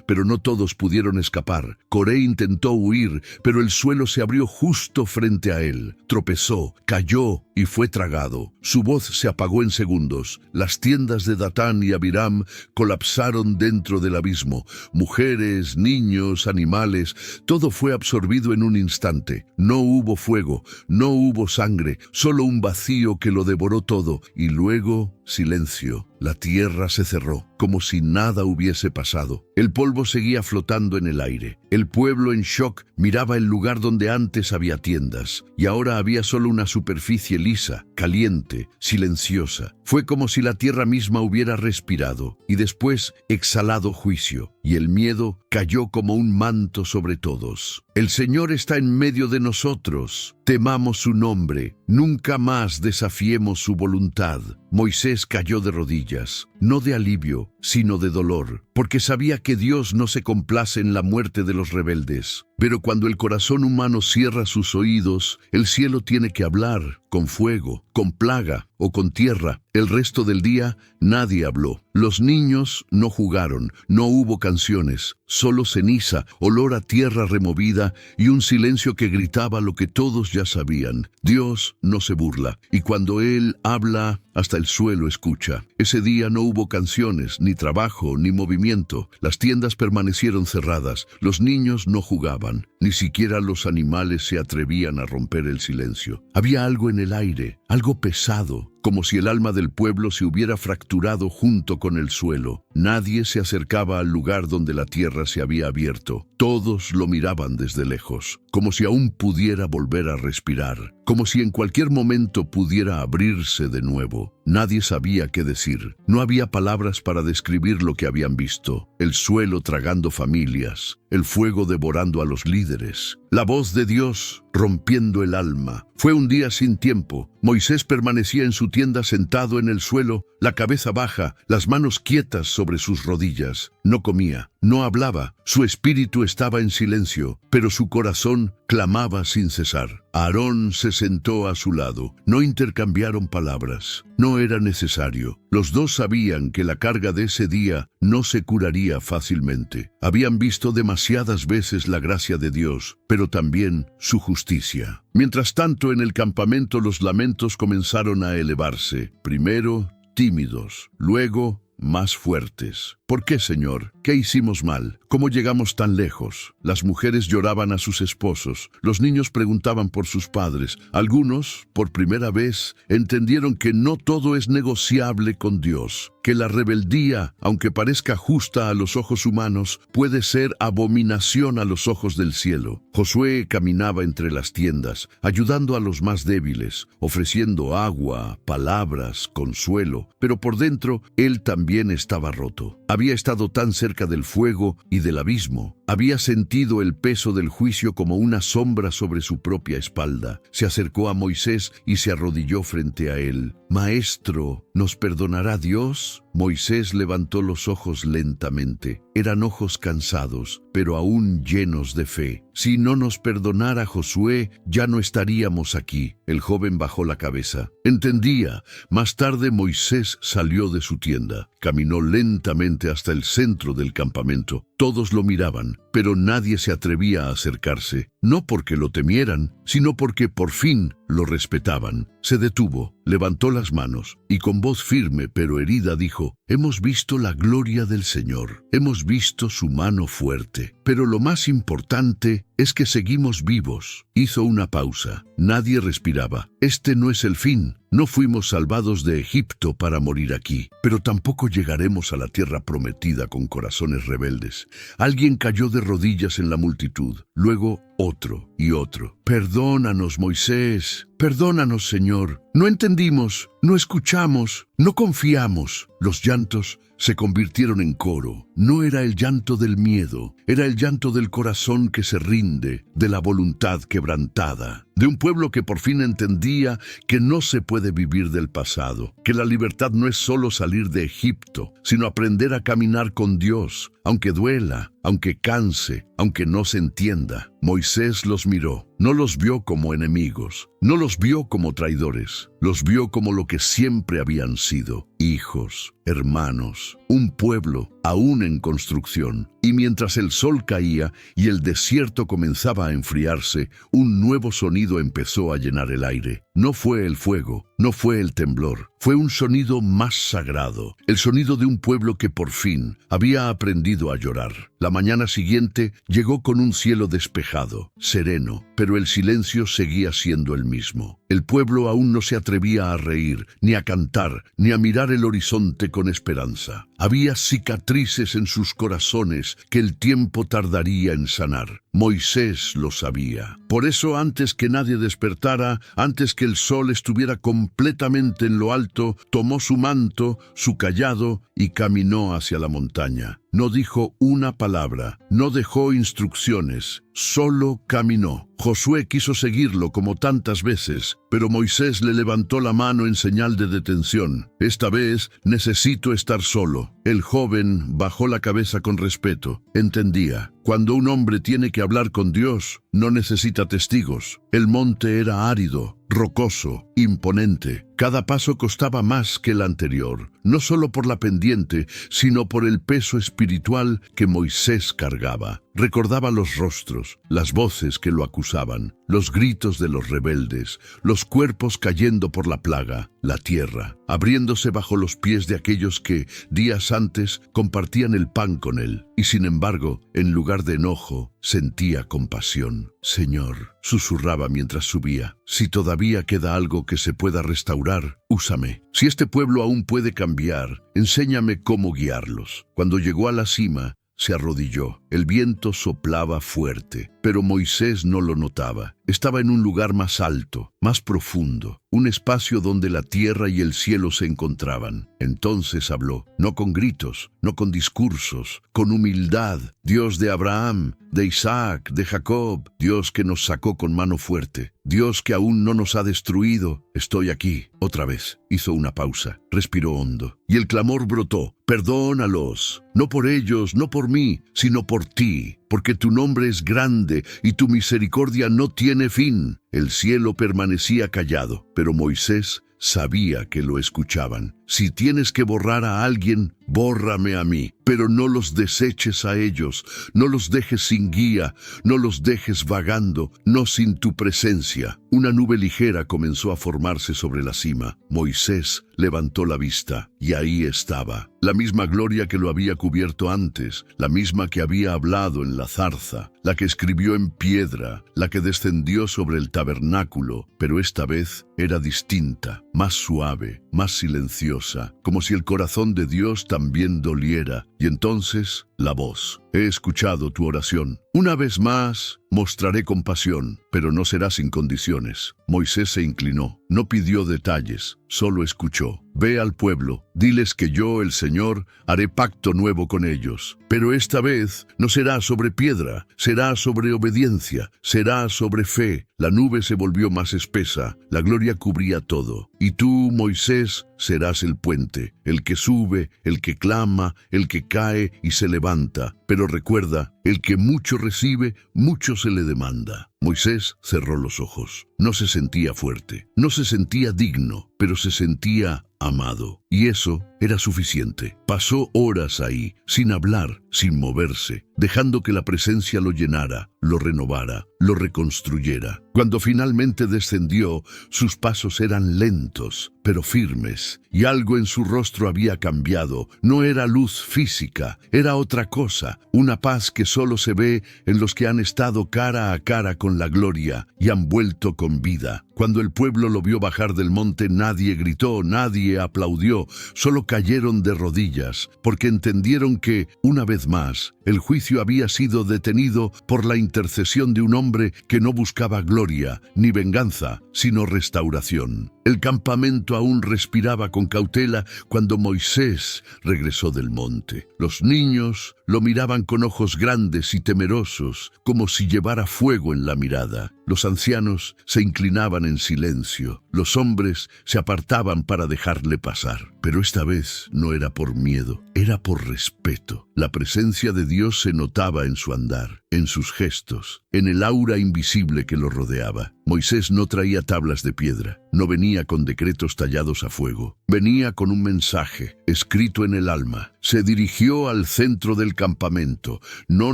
Pero no todos pudieron escapar. Coré intentó huir, pero el suelo se abrió justo frente a él. Tropezó, cayó y fue tragado. Su voz se apagó en segundos. Las tiendas de Datán y Abiram colapsaron dentro del abismo. Mujeres, niños, animales, todo fue absorbido en un instante. No hubo fuego, no hubo sangre, solo un vacío que lo devoró todo. Y luego, silencio. La tierra se cerró. como si nada hubiese pasado. El polvo seguía flotando en el aire. El pueblo en shock miraba el lugar donde antes había tiendas, y ahora había solo una superficie lisa, caliente, silenciosa. Fue como si la tierra misma hubiera respirado, y después exhalado juicio, y el miedo cayó como un manto sobre todos. El Señor está en medio de nosotros. Temamos su nombre. Nunca más desafiemos su voluntad. Moisés cayó de rodillas, no de alivio, sino de dolor, porque sabía que Dios no se complace en la muerte de los rebeldes. Pero cuando el corazón humano cierra sus oídos, el cielo tiene que hablar, con fuego, con plaga o con tierra. El resto del día nadie habló. Los niños no jugaron, no hubo canciones, solo ceniza, olor a tierra removida y un silencio que gritaba lo que todos ya sabían. Dios no se burla, y cuando Él habla, hasta el suelo escucha. Ese día no hubo canciones, ni trabajo, ni movimiento. Las tiendas permanecieron cerradas, los niños no jugaban, ni siquiera los animales se atrevían a romper el silencio. Había algo en el aire, algo pesado, como si el alma del pueblo se hubiera fracturado junto con el suelo. Nadie se acercaba al lugar donde la tierra se había abierto. Todos lo miraban desde lejos, como si aún pudiera volver a respirar, como si en cualquier momento pudiera abrirse de nuevo. Nadie sabía qué decir. No había palabras para describir lo que habían visto. El suelo tragando familias, el fuego devorando a los líderes, la voz de Dios rompiendo el alma. Fue un día sin tiempo. Moisés permanecía en su tienda sentado en el suelo, la cabeza baja, las manos quietas sobre sus rodillas. No comía, no hablaba, su espíritu estaba en silencio, pero su corazón clamaba sin cesar. Aarón se sentó a su lado. No intercambiaron palabras. No era necesario. Los dos sabían que la carga de ese día no se curaría fácilmente. Habían visto demasiadas veces la gracia de Dios, pero también su justicia. Mientras tanto, en el campamento los lamentos comenzaron a elevarse. Primero, tímidos, luego más fuertes. ¿Por qué, Señor? ¿Qué hicimos mal? ¿Cómo llegamos tan lejos? Las mujeres lloraban a sus esposos, los niños preguntaban por sus padres. Algunos, por primera vez, entendieron que no todo es negociable con Dios, que la rebeldía, aunque parezca justa a los ojos humanos, puede ser abominación a los ojos del cielo. Josué caminaba entre las tiendas, ayudando a los más débiles, ofreciendo agua, palabras, consuelo, pero por dentro él también estaba roto. Había estado tan cerca del fuego y del abismo. Había sentido el peso del juicio como una sombra sobre su propia espalda. Se acercó a Moisés y se arrodilló frente a él. «Maestro, ¿nos perdonará Dios?» Moisés levantó los ojos lentamente. Eran ojos cansados, pero aún llenos de fe. Si no nos perdonara Josué, ya no estaríamos aquí. El joven bajó la cabeza. Entendía. Más tarde Moisés salió de su tienda. Caminó lentamente hasta el centro del campamento. Todos lo miraban, pero nadie se atrevía a acercarse. No porque lo temieran, sino porque por fin lo respetaban. Se detuvo, levantó las manos y con voz firme pero herida dijo: «Hemos visto la gloria del Señor, hemos visto su mano fuerte, pero lo más importante es que seguimos vivos». Hizo una pausa. Nadie respiraba. Este no es el fin. No fuimos salvados de Egipto para morir aquí, pero tampoco llegaremos a la tierra prometida con corazones rebeldes. Alguien cayó de rodillas en la multitud, luego otro y otro. «Perdónanos, Moisés. Perdónanos, Señor. No entendimos, no escuchamos, no confiamos». Los llantos se convirtieron en coro. No era el llanto del miedo, era el llanto del corazón que se rinde, de la voluntad quebrantada, de un pueblo que por fin entendía que no se puede vivir del pasado, que la libertad no es solo salir de Egipto, sino aprender a caminar con Dios, aunque duela, aunque canse, aunque no se entienda. Moisés los miró. No los vio como enemigos, no los vio como traidores, los vio como lo que siempre habían sido: hijos, hermanos, un pueblo aún en construcción. Y mientras el sol caía y el desierto comenzaba a enfriarse, un nuevo sonido empezó a llenar el aire. No fue el fuego, no fue el temblor, fue un sonido más sagrado, el sonido de un pueblo que por fin había aprendido a llorar. La mañana siguiente llegó con un cielo despejado, sereno, pero el silencio seguía siendo el mismo. El pueblo aún no se atrevía a reír, ni a cantar, ni a mirar el horizonte con esperanza. Había cicatrices en sus corazones que el tiempo tardaría en sanar. Moisés lo sabía. Por eso, antes que nadie despertara, antes que el sol estuviera completamente en lo alto, tomó su manto, su cayado y caminó hacia la montaña. No dijo una palabra, no dejó instrucciones, solo caminó. Josué quiso seguirlo como tantas veces, pero Moisés le levantó la mano en señal de detención. Esta vez necesito estar solo. El joven bajó la cabeza con respeto. Entendía. Cuando un hombre tiene que hablar con Dios, no necesita testigos. El monte era árido, rocoso, imponente. Cada paso costaba más que el anterior, no solo por la pendiente, sino por el peso espiritual que Moisés cargaba. Recordaba los rostros, las voces que lo acusaban, los gritos de los rebeldes, los cuerpos cayendo por la plaga, la tierra, abriéndose bajo los pies de aquellos que, días antes, compartían el pan con él. Y sin embargo, en lugar de enojo, sentía compasión. Señor, susurraba mientras subía, si todavía queda algo que se pueda restaurar, úsame. Si este pueblo aún puede cambiar, enséñame cómo guiarlos. Cuando llegó a la cima, se arrodilló. El viento soplaba fuerte, pero Moisés no lo notaba. Estaba en un lugar más alto, más profundo, un espacio donde la tierra y el cielo se encontraban. Entonces habló, no con gritos, no con discursos, con humildad. Dios de Abraham, de Isaac, de Jacob, Dios que nos sacó con mano fuerte, Dios que aún no nos ha destruido, estoy aquí. Otra vez hizo una pausa, respiró hondo, y el clamor brotó, perdónalos, no por ellos, no por mí, sino por ti, porque tu nombre es grande y tu misericordia no tiene fin. El cielo permanecía callado, pero Moisés sabía que lo escuchaban. Si tienes que borrar a alguien, bórrame a mí, pero no los deseches a ellos, no los dejes sin guía, no los dejes vagando, no sin tu presencia. Una nube ligera comenzó a formarse sobre la cima. Moisés levantó la vista, y ahí estaba, la misma gloria que lo había cubierto antes, la misma que había hablado en la zarza, la que escribió en piedra, la que descendió sobre el tabernáculo, pero esta vez era distinta, más suave, más silenciosa, como si el corazón de Dios también doliera. Y entonces, la voz: he escuchado tu oración. Una vez más, mostraré compasión, pero no será sin condiciones. Moisés se inclinó, no pidió detalles, solo escuchó. Ve al pueblo, diles que yo, el Señor, haré pacto nuevo con ellos. Pero esta vez no será sobre piedra, será sobre obediencia, será sobre fe. La nube se volvió más espesa, la gloria cubría todo. Y tú, Moisés, serás el puente, el que sube, el que clama, el que cae y se levanta. Pero recuerda, el que mucho recibe, mucho se le demanda. Moisés cerró los ojos. No se sentía fuerte, no se sentía digno, pero se sentía amado. Y eso era suficiente. Pasó horas ahí, sin hablar, sin moverse, dejando que la presencia lo llenara, lo renovara, lo reconstruyera. Cuando finalmente descendió, sus pasos eran lentos, pero firmes, y algo en su rostro había cambiado. No era luz física, era otra cosa, una paz que solo se ve en los que han estado cara a cara con la gloria y han vuelto con vida. Cuando el pueblo lo vio bajar del monte, nadie gritó, nadie aplaudió, solo cayeron de rodillas, porque entendieron que, una vez más, el juicio había sido detenido por la intercesión de un hombre que no buscaba gloria ni venganza, sino restauración. El campamento aún respiraba con cautela cuando Moisés regresó del monte. Los niños lo miraban con ojos grandes y temerosos, como si llevara fuego en la mirada. Los ancianos se inclinaban en silencio. Los hombres se apartaban para dejarle pasar. Pero esta vez no era por miedo, era por respeto. La presencia de Dios se notaba en su andar, en sus gestos, en el aura invisible que lo rodeaba. Moisés no traía tablas de piedra, no venía con decretos tallados a fuego. Venía con un mensaje, escrito en el alma. Se dirigió al centro del campamento. No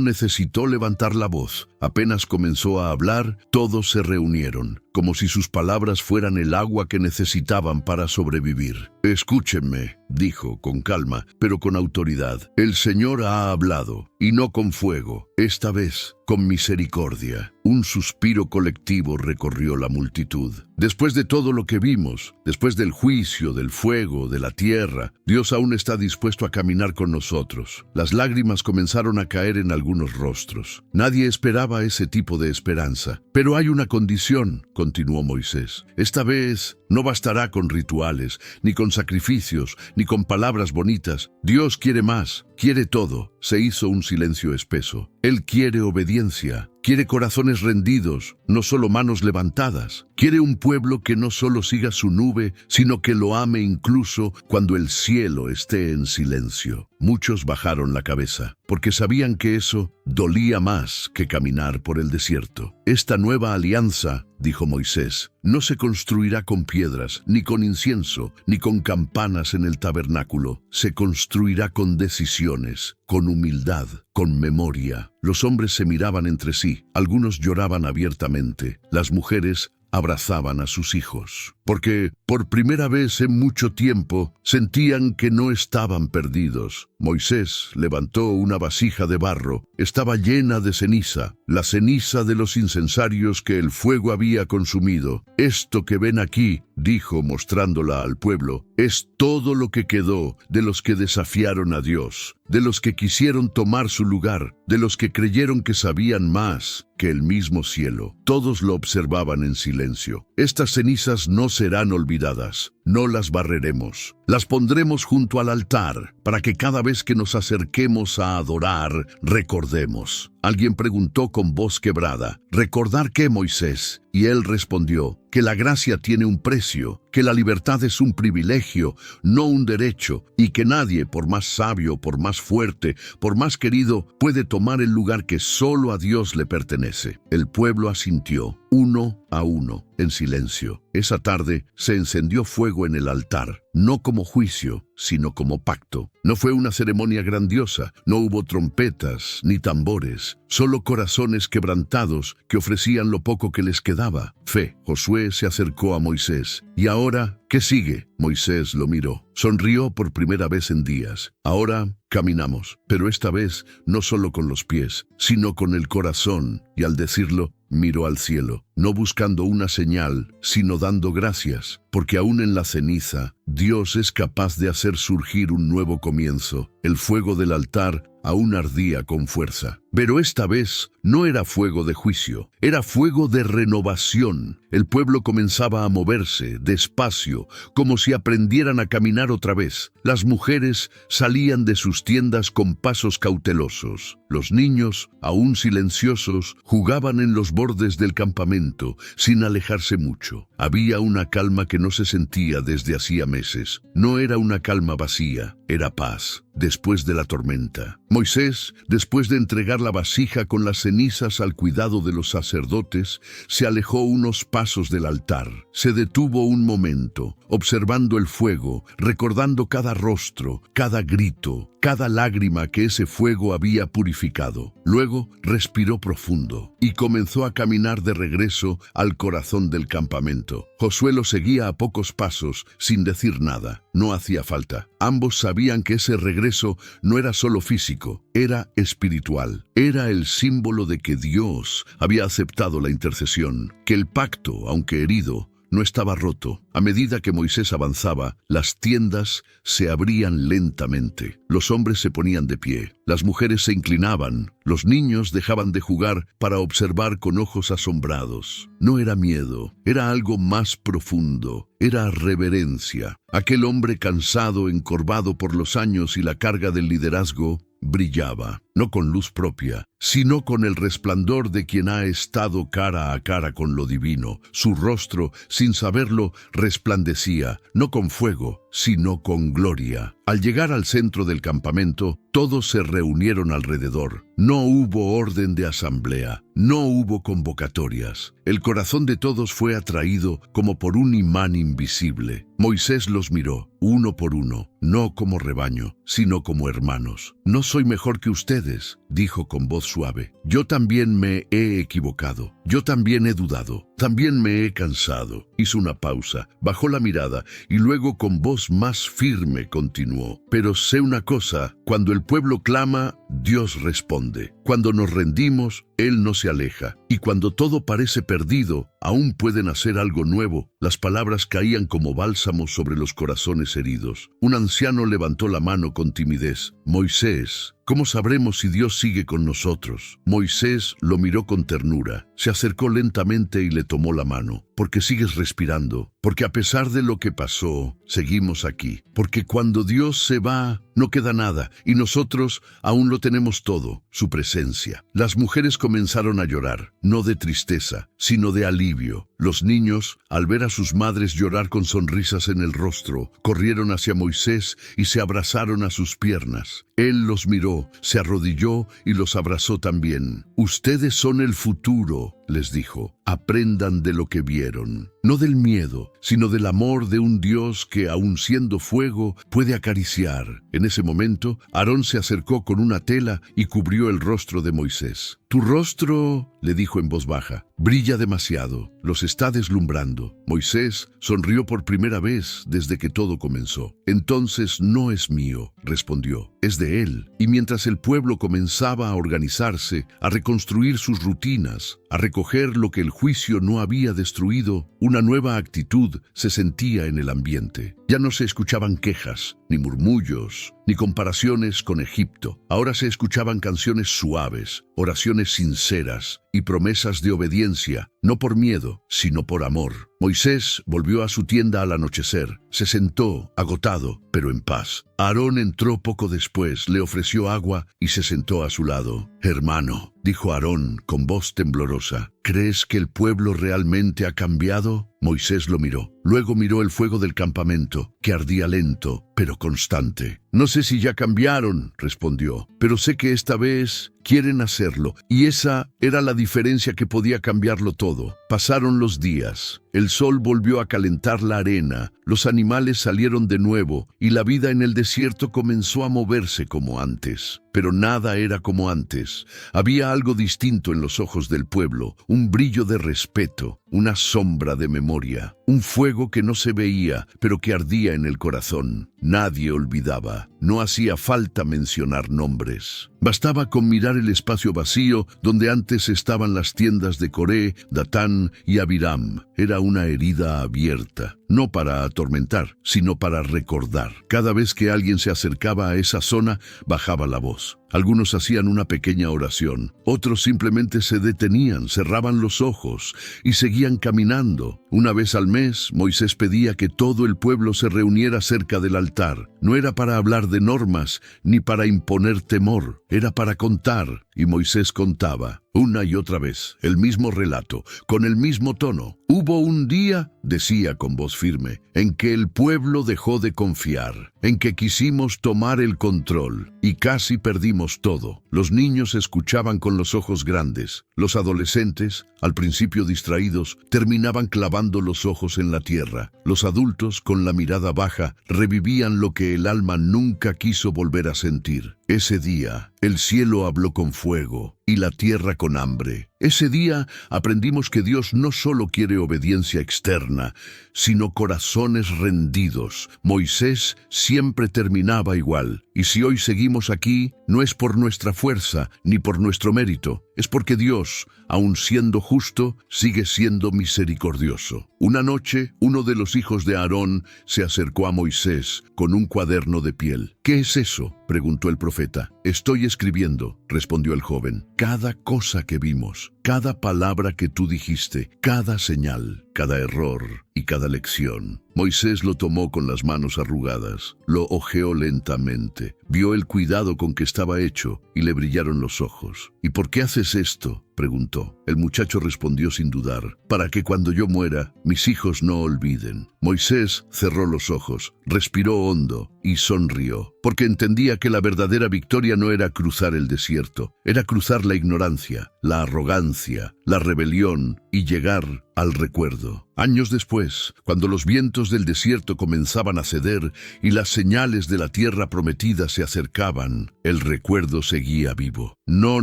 necesitó levantar la voz. Apenas comenzó a hablar, todos se reunieron, como si sus palabras fueran el agua que necesitaban para sobrevivir. Escúchenme, dijo con calma, pero con autoridad. El Señor ha hablado, y no con fuego, esta vez con misericordia. Un suspiro colectivo recorrió la multitud. Después de todo lo que vimos, después del juicio, del fuego, de la tierra, Dios aún está dispuesto a caminar con nosotros. Las lágrimas comenzaron a caer en algunos rostros. Nadie esperaba ese tipo de esperanza. Pero hay una condición, continuó Moisés. Esta vez no bastará con rituales, ni con sacrificios, ni con palabras bonitas. Dios quiere más, quiere todo. Se hizo un silencio espeso. Él quiere obediencia. Quiere corazones rendidos, no solo manos levantadas. Quiere un pueblo que no solo siga su nube, sino que lo ame incluso cuando el cielo esté en silencio. Muchos bajaron la cabeza, porque sabían que eso dolía más que caminar por el desierto. Esta nueva alianza, dijo Moisés, no se construirá con piedras, ni con incienso, ni con campanas en el tabernáculo. Se construirá con decisiones, con humildad, con memoria. Los hombres se miraban entre sí, algunos lloraban abiertamente, las mujeres abrazaban a sus hijos, porque por primera vez en mucho tiempo sentían que no estaban perdidos. Moisés levantó una vasija de barro, estaba llena de ceniza, la ceniza de los incensarios que el fuego había consumido. Esto que ven aquí, dijo mostrándola al pueblo, es todo lo que quedó de los que desafiaron a Dios, de los que quisieron tomar su lugar, de los que creyeron que sabían más que el mismo cielo. Todos lo observaban en silencio. Estas cenizas no serán olvidadas, no las barreremos. Las pondremos junto al altar, para que cada vez que nos acerquemos a adorar, recordemos. Alguien preguntó con voz quebrada, ¿recordar qué, Moisés? Y él respondió, que la gracia tiene un precio, que la libertad es un privilegio, no un derecho, y que nadie, por más sabio, por más fuerte, por más querido, puede tomar el lugar que solo a Dios le pertenece. El pueblo asintió, uno a uno, en silencio. Esa tarde se encendió fuego en el altar, no como juicio, sino como pacto. No fue una ceremonia grandiosa, no hubo trompetas ni tambores, solo corazones quebrantados que ofrecían lo poco que les quedaba. Fe. Josué se acercó a Moisés. ¿Y ahora qué sigue? Moisés lo miró. Sonrió por primera vez en días. Ahora caminamos, pero esta vez no solo con los pies, sino con el corazón. Y al decirlo, miró al cielo, no buscando una señal, sino dando gracias, porque aún en la ceniza, Dios es capaz de hacer surgir un nuevo comienzo. El fuego del altar aún ardía con fuerza. Pero esta vez no era fuego de juicio, era fuego de renovación. El pueblo comenzaba a moverse despacio, como si aprendieran a caminar otra vez. Las mujeres salían de sus tiendas con pasos cautelosos. Los niños, aún silenciosos, jugaban en los bordes del campamento, sin alejarse mucho. Había una calma que no se sentía desde hacía meses. No era una calma vacía, era paz, después de la tormenta. Moisés, después de entregar la vasija con las cenizas al cuidado de los sacerdotes, se alejó unos pasos del altar. Se detuvo un momento, observando el fuego, recordando cada rostro, cada grito, cada lágrima que ese fuego había purificado. Luego respiró profundo y comenzó a caminar de regreso al corazón del campamento. Josué lo seguía a pocos pasos, sin decir nada. No hacía falta. Ambos sabían que ese regreso no era solo físico, era espiritual. Era el símbolo de que Dios había aceptado la intercesión, que el pacto, aunque herido, no estaba roto. A medida que Moisés avanzaba, las tiendas se abrían lentamente. Los hombres se ponían de pie, las mujeres se inclinaban, los niños dejaban de jugar para observar con ojos asombrados. No era miedo, era algo más profundo, era reverencia. Aquel hombre cansado, encorvado por los años y la carga del liderazgo, brillaba, no con luz propia, sino con el resplandor de quien ha estado cara a cara con lo divino. Su rostro, sin saberlo, resplandecía, no con fuego, sino con gloria. Al llegar al centro del campamento, todos se reunieron alrededor. No hubo orden de asamblea, no hubo convocatorias. El corazón de todos fue atraído como por un imán invisible. Moisés los miró, uno por uno, no como rebaño, sino como hermanos. No soy mejor que ustedes, dijo con voz suave. Yo también me he equivocado, yo también he dudado. también me he cansado. Hizo una pausa, bajó la mirada y luego con voz más firme continuó. Pero sé una cosa, cuando el pueblo clama, Dios responde. Cuando nos rendimos, Él no se aleja. Y cuando todo parece perdido, aún pueden hacer algo nuevo. Las palabras caían como bálsamo sobre los corazones heridos. Un anciano levantó la mano con timidez. Moisés, ¿cómo sabremos si Dios sigue con nosotros? Moisés lo miró con ternura, se acercó lentamente y le tomó la mano. Porque sigues respirando, porque a pesar de lo que pasó, seguimos aquí. Porque cuando Dios se va, no queda nada, y nosotros aún lo tenemos todo, su presencia. Las mujeres comenzaron a llorar, no de tristeza, sino de alivio. Los niños, al ver a sus madres llorar con sonrisas en el rostro, corrieron hacia Moisés y se abrazaron a sus piernas. Él los miró, se arrodilló y los abrazó también. Ustedes son el futuro, les dijo. Aprendan de lo que vieron, no del miedo, sino del amor de un Dios que, aun siendo fuego, puede acariciar. En ese momento, Aarón se acercó con una tela y cubrió el rostro de Moisés. Tu rostro, le dijo en voz baja, brilla demasiado, los está deslumbrando. Moisés sonrió por primera vez desde que todo comenzó. Entonces no es mío, respondió, es de él. Y mientras el pueblo comenzaba a organizarse, a reconstruir sus rutinas, a recoger lo que el juicio no había destruido, una nueva actitud se sentía en el ambiente. Ya no se escuchaban quejas, ni murmullos, ni comparaciones con Egipto. Ahora se escuchaban canciones suaves, oraciones sinceras y promesas de obediencia, no por miedo, sino por amor. Moisés volvió a su tienda al anochecer. Se sentó, agotado, pero en paz. Aarón entró poco después, le ofreció agua y se sentó a su lado. Hermano, dijo Aarón con voz temblorosa, ¿crees que el pueblo realmente ha cambiado? Moisés lo miró. Luego miró el fuego del campamento, que ardía lento, pero constante. No sé si ya cambiaron, respondió, pero sé que esta vez quieren hacerlo, y esa era la diferencia que podía cambiarlo todo. Pasaron los días. El sol volvió a calentar la arena, los animales salieron de nuevo, y la vida en el desierto comenzó a moverse como antes. Pero nada era como antes. Había algo distinto en los ojos del pueblo, un brillo de respeto, una sombra de memoria, un fuego que no se veía, pero que ardía en el corazón. Nadie olvidaba, no hacía falta mencionar nombres. Bastaba con mirar el espacio vacío donde antes estaban las tiendas de Coré, Datán y Abiram. Era una herida abierta, no para atormentar, sino para recordar. Cada vez que alguien se acercaba a esa zona, bajaba la voz. Algunos hacían una pequeña oración, otros simplemente se detenían, cerraban los ojos y seguían caminando. Una vez al mes, Moisés pedía que todo el pueblo se reuniera cerca del altar. No era para hablar de normas ni para imponer temor, era para contar. Y Moisés contaba, una y otra vez, el mismo relato, con el mismo tono. Hubo un día, decía con voz firme, en que el pueblo dejó de confiar, en que quisimos tomar el control y casi perdimos todo. Los niños escuchaban con los ojos grandes. Los adolescentes, al principio distraídos, terminaban clavando los ojos en la tierra. Los adultos, con la mirada baja, revivían lo que el alma nunca quiso volver a sentir. Ese día, el cielo habló con fuego y la tierra con hambre. Ese día aprendimos que Dios no solo quiere obediencia externa, sino corazones rendidos. Moisés siempre terminaba igual. Y si hoy seguimos aquí, no es por nuestra fuerza ni por nuestro mérito. Es porque Dios, aun siendo justo, sigue siendo misericordioso. Una noche, uno de los hijos de Aarón se acercó a Moisés con un cuaderno de piel. ¿Qué es eso?, preguntó el profeta. Estoy escribiendo, respondió el joven. Cada cosa que vimos, cada palabra que tú dijiste, cada señal, cada error y cada lección. Moisés lo tomó con las manos arrugadas, lo hojeó lentamente, vio el cuidado con que estaba hecho y le brillaron los ojos. ¿Y por qué haces esto?, preguntó. El muchacho respondió sin dudar, para que cuando yo muera, mis hijos no olviden. Moisés cerró los ojos, respiró hondo y sonrió, porque entendía que la verdadera victoria no era cruzar el desierto, era cruzar la ignorancia, la arrogancia, la rebelión y llegar al recuerdo. Años después, cuando los vientos del desierto comenzaban a ceder y las señales de la tierra prometida se acercaban, el recuerdo seguía vivo. No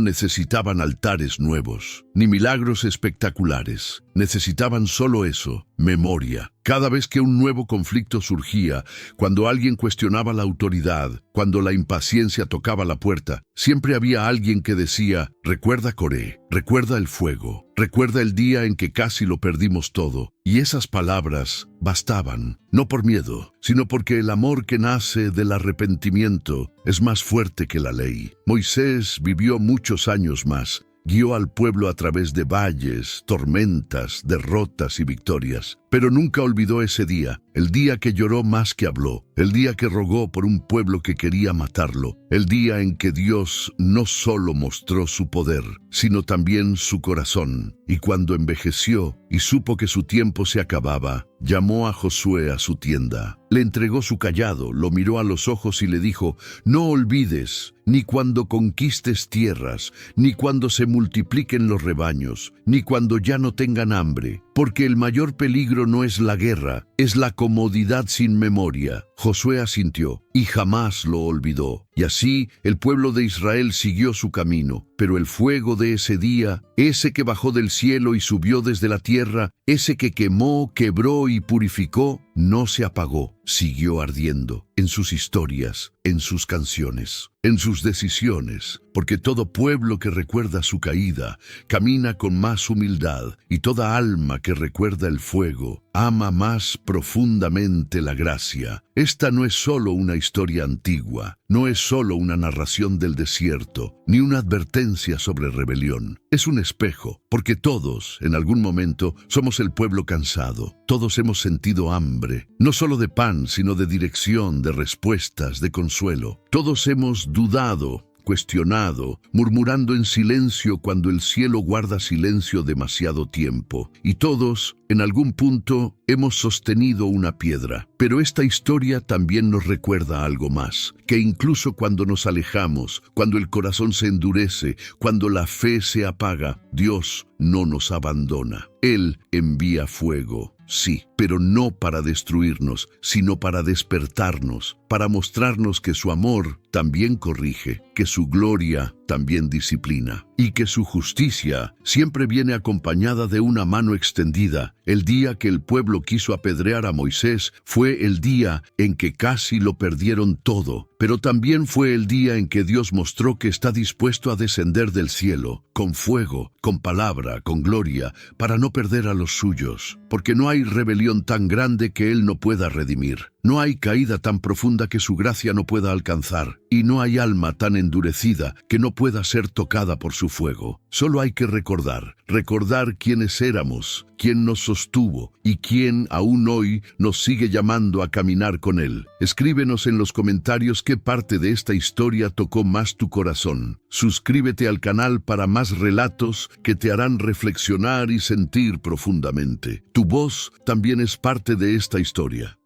necesitaban altares nuevos, ni milagros espectaculares. necesitaban solo eso, memoria. Cada vez que un nuevo conflicto surgía, cuando alguien cuestionaba la autoridad, cuando la impaciencia tocaba la puerta, siempre había alguien que decía: recuerda Coré, recuerda el fuego, recuerda el día en que casi lo perdimos todo. Y esas palabras bastaban, no por miedo, sino porque el amor que nace del arrepentimiento es más fuerte que la ley. Moisés vivió muchos años más. Guió al pueblo a través de valles, tormentas, derrotas y victorias. Pero nunca olvidó ese día, el día que lloró más que habló, el día que rogó por un pueblo que quería matarlo, el día en que Dios no solo mostró su poder, sino también su corazón. Y cuando envejeció y supo que su tiempo se acababa, llamó a Josué a su tienda. Le entregó su cayado, lo miró a los ojos y le dijo: no olvides, ni cuando conquistes tierras, ni cuando se multipliquen los rebaños, ni cuando ya no tengan hambre, porque el mayor peligro no es la guerra, es la comodidad sin memoria. Josué asintió y jamás lo olvidó. Y así el pueblo de Israel siguió su camino. Pero el fuego de ese día, ese que bajó del cielo y subió desde la tierra, ese que quemó, quebró y purificó, no se apagó, siguió ardiendo en sus historias, en sus canciones, en sus decisiones, porque todo pueblo que recuerda su caída camina con más humildad, y toda alma que recuerda el fuego ama más profundamente la gracia. Esta no es solo una historia antigua, no es solo una narración del desierto, ni una advertencia sobre rebelión. Es un espejo, porque todos, en algún momento, somos el pueblo cansado. Todos hemos sentido hambre, no solo de pan, sino de dirección, de respuestas, de consuelo. Todos hemos dudado, cuestionado, murmurando en silencio cuando el cielo guarda silencio demasiado tiempo. Y todos, en algún punto, hemos sostenido una piedra. Pero esta historia también nos recuerda algo más, que incluso cuando nos alejamos, cuando el corazón se endurece, cuando la fe se apaga, Dios no nos abandona. Él envía fuego. Sí, pero no para destruirnos, sino para despertarnos, para mostrarnos que su amor también corrige, que su gloria también disciplina, y que su justicia siempre viene acompañada de una mano extendida. El día que el pueblo quiso apedrear a Moisés fue el día en que casi lo perdieron todo, pero también fue el día en que Dios mostró que está dispuesto a descender del cielo, con fuego, con palabra, con gloria, para no perder a los suyos, porque no hay rebelión tan grande que Él no pueda redimir. No hay caída tan profunda que su gracia no pueda alcanzar, y no hay alma tan endurecida que no pueda ser tocada por su fuego. Solo hay que recordar quiénes éramos, quién nos sostuvo y quién aún hoy nos sigue llamando a caminar con Él. Escríbenos en los comentarios qué parte de esta historia tocó más tu corazón. Suscríbete al canal para más relatos que te harán reflexionar y sentir profundamente. Tu voz también es parte de esta historia.